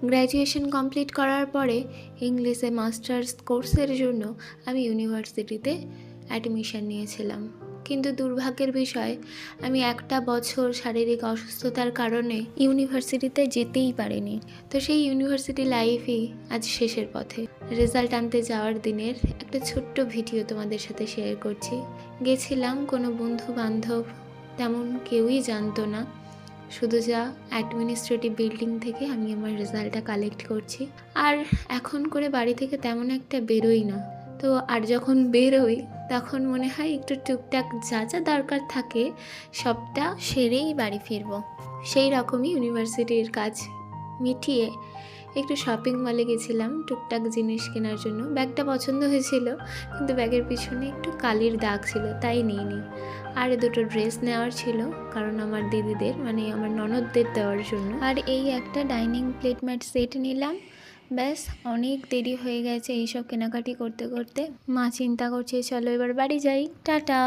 Graduation complete করার পরে ইংলিশে মাস্টার্স কোর্সের জন্য আমি ইউনিভার্সিটিতে অ্যাডমিশন নিয়েছিলাম, কিন্তু দুর্ভাগ্যের বিষয় আমি একটা বছর শারীরিক অসুস্থতার কারণে ইউনিভার্সিটিতে যেতেই পারিনি। তো সেই ইউনিভার্সিটি লাইফই আজ শেষের পথে। রেজাল্ট আনতে যাওয়ার দিনের একটা ছোট্ট ভিডিও তোমাদের সাথে শেয়ার করছি। গেছিলাম, কোনো বন্ধু বান্ধব তেমন কেউই জানতো না, শুধু যা অ্যাডমিনিস্ট্রেটিভ বিল্ডিং থেকে আমি আমার রেজাল্টটা কালেক্ট করছি। আর এখন করে বাড়ি থেকে তেমন একটা বেরোই না। তো আর যখন বেরোই তখন মনে হয় একটু টুকটাক যা যা দরকার থাকে সবটা সেরেই বাড়ি ফিরবো। সেই রকমই ইউনিভার্সিটির কাজ মিটিয়ে একটু শপিং মলে গেছিলাম টুকটাক জিনিস কেনার জন্য। ব্যাগটা পছন্দ হয়েছিল, কিন্তু ব্যাগের পিছনে একটু কালির দাগ ছিল, তাই নিইনি। আর দুটো ড্রেস নেওয়ার ছিল, কারণ আমার দিদিদের মানে আমার ননদদের দেওয়ার জন্য। আর এই একটা ডাইনিং প্লেট ম্যাট সেট নিলাম। ব্যাস, অনেক দেরি হয়ে গেছে এইসব কেনাকাটি করতে করতে। মা চিন্তা করছে চলো এবার বাড়ি যাই, টাটা।